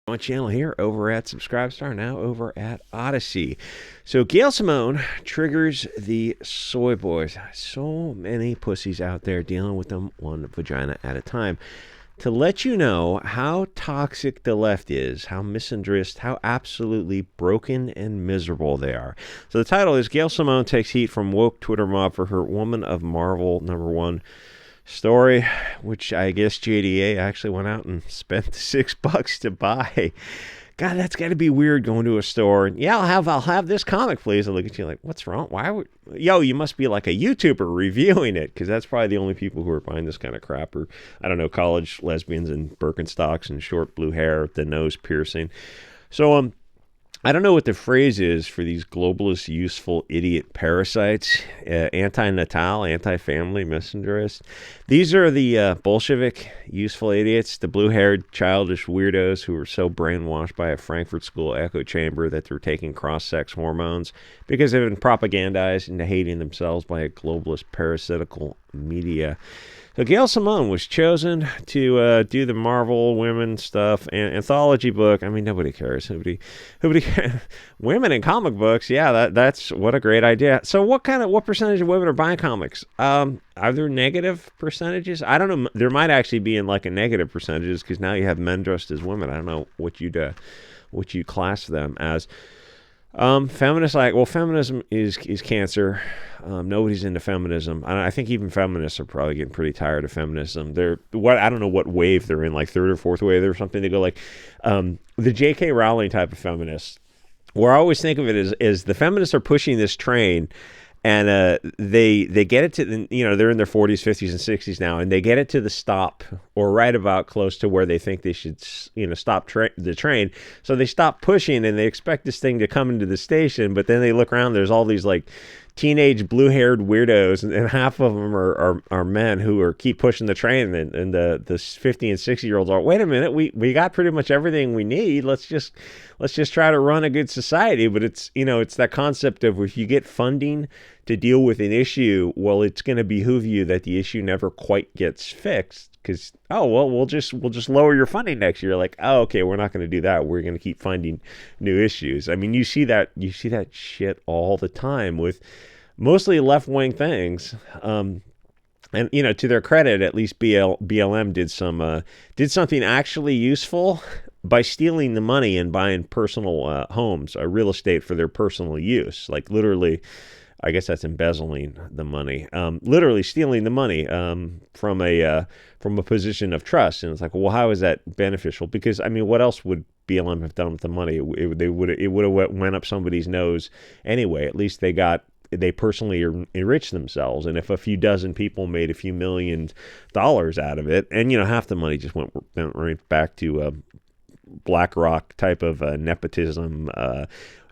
My channel here over at SubScribeStar, now over at Odyssey. So Gail Simone triggers the soy boys. So many pussies out there dealing with them one vagina at a time. To let you know how toxic the left is, how misandrist, how absolutely broken and miserable they are. So the title is Gail Simone takes heat from woke Twitter mob for her Woman of Marvel #1 story, which I guess JDA actually went out and spent $6 to buy. God, that's got to be weird going to a store and, yeah, I'll have this comic, please. I look at you like, what's wrong? Why would, you must be like a YouTuber reviewing it, because that's probably the only people who are buying this kind of crap, or I don't know, college lesbians in Birkenstocks and short blue hair, the nose piercing. So I don't know what the phrase is for these globalist, useful, idiot parasites. Anti-natal, anti-family, misandrist. These are the Bolshevik, useful idiots, the blue-haired, childish weirdos who were so brainwashed by a Frankfurt School echo chamber that they're taking cross-sex hormones because they've been propagandized into hating themselves by a globalist, parasitical media. So Gail Simone was chosen to do the Marvel women stuff and anthology book. I mean, nobody cares. Nobody women in comic books. Yeah, that's what a great idea. So what percentage of women are buying comics? Are there negative percentages? I don't know. There might actually be in like a negative percentages, because now you have men dressed as women. I don't know what you class them as. Feminists feminism is cancer. Nobody's into feminism. I think even feminists are probably getting pretty tired of feminism. I don't know what wave they're in, like third or fourth wave or something. They go like, the J.K. Rowling type of feminists, where I always think of it is the feminists are pushing this train, and they get it to, they're in their 40s, 50s, and 60s now, and they get it to the stop, or right about close to where they think they should, stop the train. So they stop pushing, and they expect this thing to come into the station, but then they look around, there's all these like teenage blue-haired weirdos, and half of them are men who keep pushing the train, and the 50 and 60-year-olds are, wait a minute, we got pretty much everything we need. Let's just try to run a good society. But it's that concept of, if you get funding to deal with an issue, well, it's going to behoove you that the issue never quite gets fixed, because we'll just lower your funding next year. Like, okay, we're not going to do that. We're going to keep finding new issues. I mean, you see that shit all the time with mostly left-wing things. And to their credit, at least BLM did something actually useful by stealing the money and buying personal homes, real estate for their personal use. Like, literally, I guess that's embezzling the money. Literally stealing the money from a position of trust. And it's like, well, how is that beneficial? Because, I mean, what else would BLM have done with the money? It would have went up somebody's nose anyway. At least they personally enriched themselves. And if a few dozen people made a few $1 million out of it, and half the money just went right back to BlackRock type of nepotism.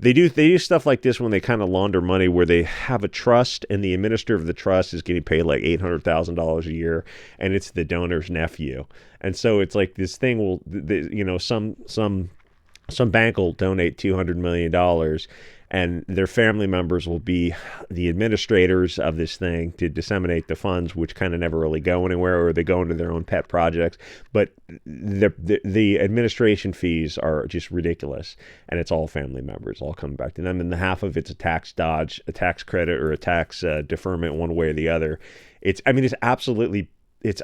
They do stuff like this when they kind of launder money, where they have a trust, and the administrator of the trust is getting paid like $800,000 a year, and it's the donor's nephew. And so it's like this thing will, some bank will donate $200 million, and their family members will be the administrators of this thing to disseminate the funds, which kind of never really go anywhere, or they go into their own pet projects. But the administration fees are just ridiculous, and it's all family members, all coming back to them. And the half of it's a tax dodge, a tax credit, or a tax deferment, one way or the other. It's absolutely.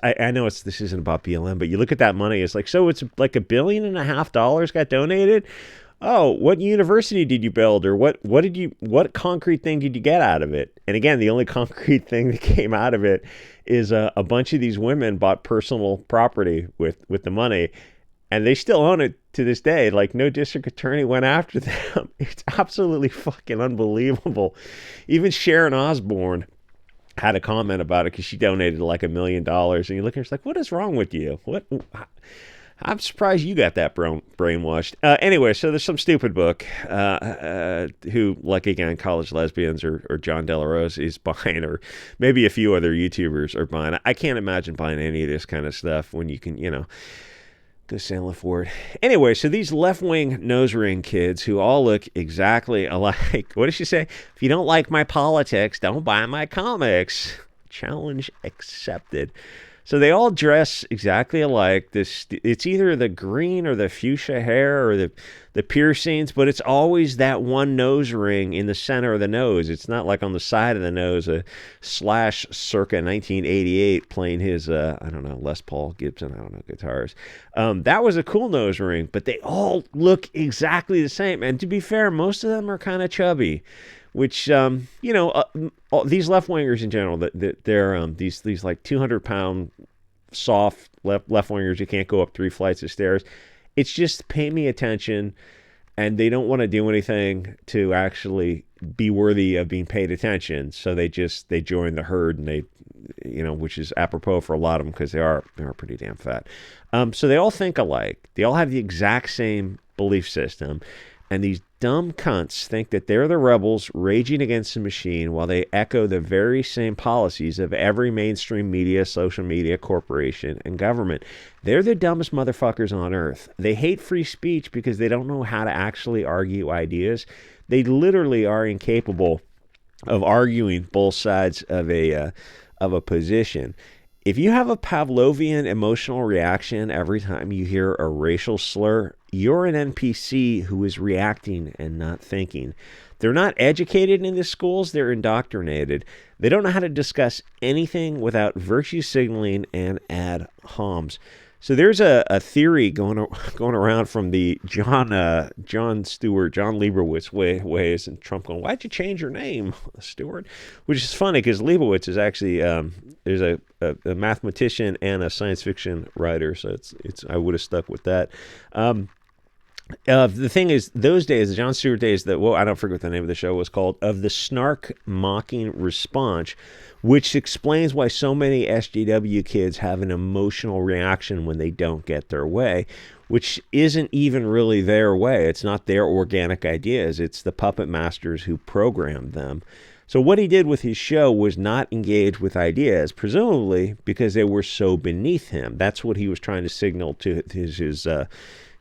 I know this isn't about BLM, but you look at that money, it's like, so it's like $1.5 billion got donated. Oh, what university did you build, or what concrete thing did you get out of it? And again, the only concrete thing that came out of it is a bunch of these women bought personal property with the money, and they still own it to this day. Like, no district attorney went after them. It's absolutely fucking unbelievable. Even Sharon Osbourne had a comment about it, because she donated like $1 million, and you look at her, it's like, what is wrong with you? I'm surprised you got that brainwashed. Anyway, so there's some stupid book who, like, again, college lesbians or John Delarose is buying, or maybe a few other YouTubers are buying. I can't imagine buying any of this kind of stuff when you can, go sailing for it. Anyway, so these left-wing nose ring kids who all look exactly alike. What did she say? If you don't like my politics, don't buy my comics. Challenge accepted. So they all dress exactly alike. It's either the green or the fuchsia hair or the piercings, but it's always that one nose ring in the center of the nose. It's not like on the side of the nose, a Slash circa 1988 playing his, I don't know, Les Paul, Gibson, I don't know, guitars. That was a cool nose ring, but they all look exactly the same. And to be fair, most of them are kind of chubby, which, these left-wingers in general, they're these like 200-pound soft left-wingers. You can't go up 3 flights of stairs. It's just pay me attention, and they don't want to do anything to actually be worthy of being paid attention. So they join the herd, and they, which is apropos for a lot of them because they are pretty damn fat. So they all think alike. They all have the exact same belief system. And these dumb cunts think that they're the rebels raging against the machine while they echo the very same policies of every mainstream media, social media, corporation, and government. They're the dumbest motherfuckers on earth. They hate free speech because they don't know how to actually argue ideas. They literally are incapable of arguing both sides of a position. If you have a Pavlovian emotional reaction every time you hear a racial slur, you're an NPC who is reacting and not thinking. They're not educated in the schools, they're indoctrinated. They don't know how to discuss anything without virtue signaling and ad homs. So there's a theory going around from the John Leibowitz ways, and Trump going, "Why'd you change your name, Stewart?" Which is funny because Leibowitz is actually there's a mathematician and a science fiction writer, so it's I would have stuck with that. The thing is, those days, the Jon Stewart days, I don't forget what the name of the show was called, of the snark mocking response, which explains why so many SJW kids have an emotional reaction when they don't get their way, which isn't even really their way. It's not their organic ideas. It's the puppet masters who programmed them. So what he did with his show was not engage with ideas, presumably because they were so beneath him. That's what he was trying to signal to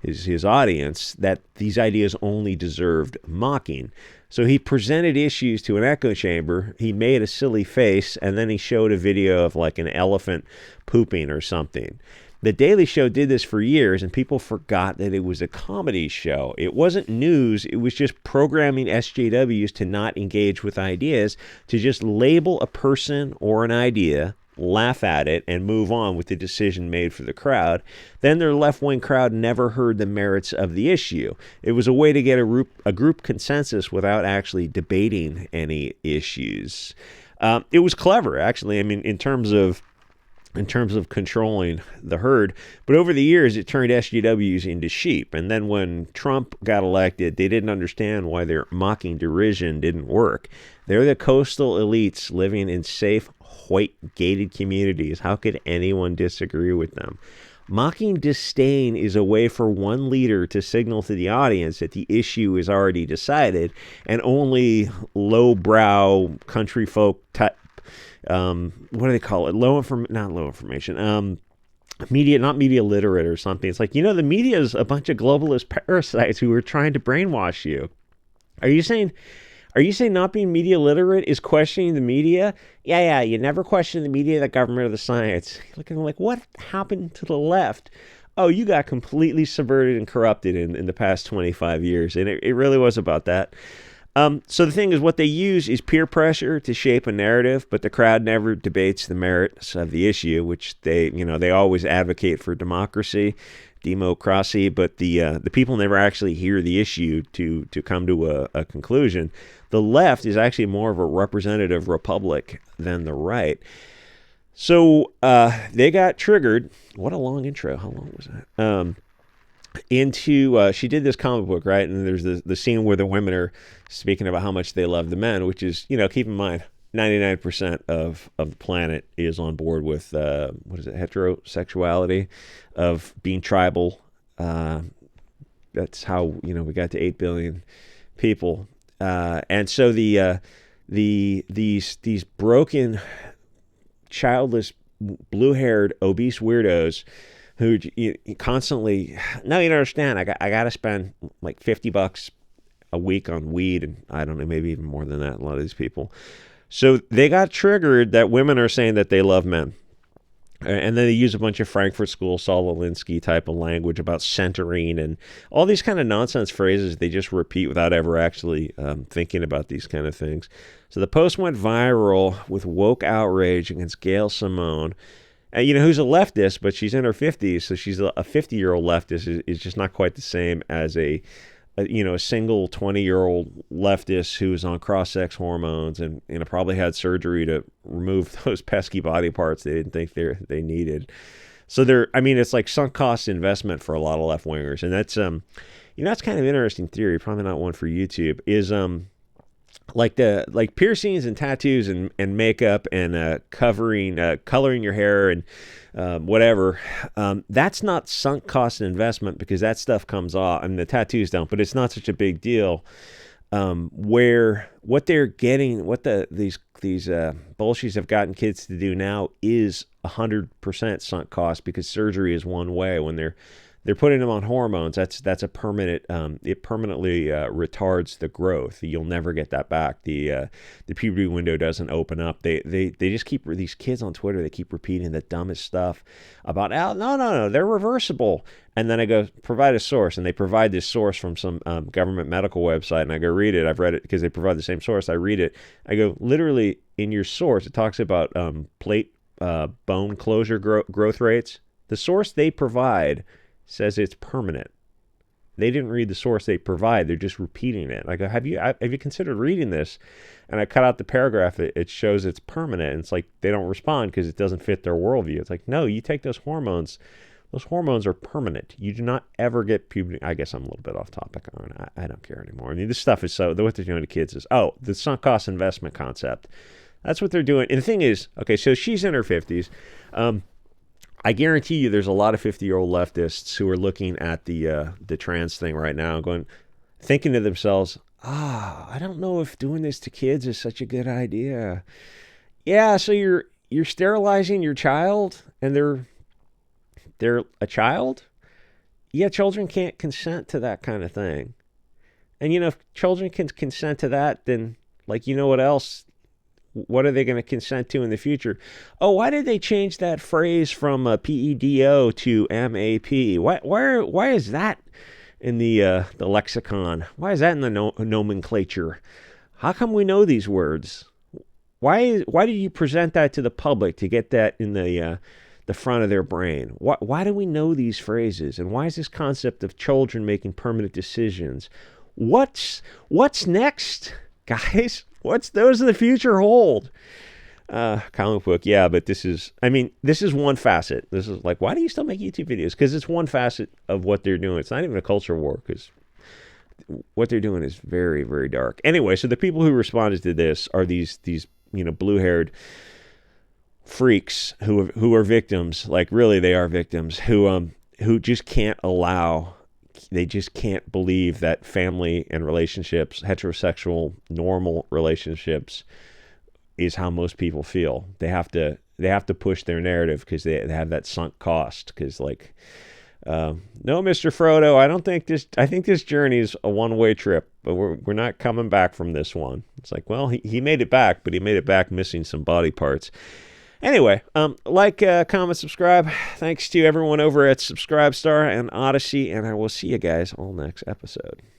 his audience, that these ideas only deserved mocking. So he presented issues to an echo chamber, he made a silly face, and then he showed a video of like an elephant pooping or something. The Daily Show did this for years, and people forgot that it was a comedy show. It wasn't news, it was just programming SJWs to not engage with ideas, to just label a person or an idea, laugh at it, and move on with the decision made for the crowd. Then their left-wing crowd never heard the merits of the issue. It was a way to get a group consensus without actually debating any issues. It was clever, actually. I mean, in terms of controlling the herd. But over the years, it turned SJWs into sheep. And then when Trump got elected, they didn't understand why their mocking derision didn't work. They're the coastal elites living in safe, white, gated communities. How could anyone disagree with them? Mocking disdain is a way for one leader to signal to the audience that the issue is already decided, and only lowbrow country folk type, what do they call it? Not low information. Media, not media literate or something. It's like, the media is a bunch of globalist parasites who are trying to brainwash you. Are you saying not being media literate is questioning the media? Yeah, you never question the media, the government, or the science. Looking like, what happened to the left? Oh, you got completely subverted and corrupted in the past 25 years. And it really was about that. So the thing is, what they use is peer pressure to shape a narrative, but the crowd never debates the merits of the issue, which they always advocate for democracy, but the people never actually hear the issue to come to a conclusion. The left is actually more of a representative republic than the right. So they got triggered. What a long intro. How long was that? She did this comic book, right? And there's the scene where the women are speaking about how much they love the men, which is, keep in mind, 99% of the planet is on board with, heterosexuality, of being tribal. That's how, we got to 8 billion people. And so these broken, childless, blue-haired, obese weirdos who constantly, no, you don't understand. I got to spend like $50 a week on weed, and I don't know, maybe even more than that. A lot of these people. So they got triggered that women are saying that they love men. And then they use a bunch of Frankfurt School, Saul Alinsky type of language about centering and all these kind of nonsense phrases they just repeat without ever actually thinking about these kind of things. So the post went viral with woke outrage against Gail Simone, who's a leftist, but she's in her 50s, so she's a 50-year-old leftist is just not quite the same as a single 20-year-old leftist who was on cross-sex hormones and probably had surgery to remove those pesky body parts they didn't think they needed. So it's like sunk cost investment for a lot of left-wingers, and that's that's kind of an interesting theory. Probably not one for YouTube. Is like piercings and tattoos and makeup and coloring your hair and whatever. That's not sunk cost in investment because that stuff comes off. I mean, the tattoos don't, but it's not such a big deal. Where what they're getting, what these bullshies have gotten kids to do now is 100% sunk cost because surgery is one way. When they're putting them on hormones, that's a permanent. It permanently retards the growth. You'll never get that back. The puberty window doesn't open up. They just keep these kids on Twitter. They keep repeating the dumbest stuff about no, they're reversible. And then I go provide a source, and they provide this source from some government medical website, and I go read it. I've read it because they provide the same source. I read it. I go literally in your source. It talks about plate bone closure growth rates. The source they provide says it's permanent. They didn't read the source they provide. They're just repeating it. I go, have you considered reading this? And I cut out the paragraph. It shows it's permanent. And it's like they don't respond because it doesn't fit their worldview. It's like, no, you take those hormones. Those hormones are permanent. You do not ever get puberty. I guess I'm a little bit off topic. I don't care anymore. I mean, this stuff is what they're doing to kids is, the sunk cost investment concept. That's what they're doing. And the thing is, okay, so she's in her 50s. I guarantee you there's a lot of 50-year-old leftists who are looking at the trans thing right now and thinking to themselves, I don't know if doing this to kids is such a good idea. Yeah, so you're sterilizing your child and they're a child? Yeah, children can't consent to that kind of thing. And if children can consent to that, then what else? What are they going to consent to in the future? Oh, why did they change that phrase from PEDO to MAP? Why is that in the lexicon? Why is that in the nomenclature? How come we know these words? Why did you present that to the public to get that in the front of their brain? Why do we know these phrases? And why is this concept of children making permanent decisions? What's next, guys? What's those in the future hold? Comic book, yeah, but this is one facet. This is like, why do you still make YouTube videos? Because it's one facet of what they're doing. It's not even a culture war because what they're doing is very, very dark. Anyway, so the people who responded to this are these blue-haired freaks who are victims. Like, really, they are victims who just can't allow. They just can't believe that family and relationships, heterosexual, normal relationships, is how most people feel. They have to push their narrative because they have that sunk cost. Because no, Mr. Frodo, I think this journey is a one-way trip, but we're not coming back from this one. It's like, well, he made it back, but he made it back missing some body parts. Anyway, comment, subscribe. Thanks to everyone over at SubScribeStar and Odyssey, and I will see you guys all next episode.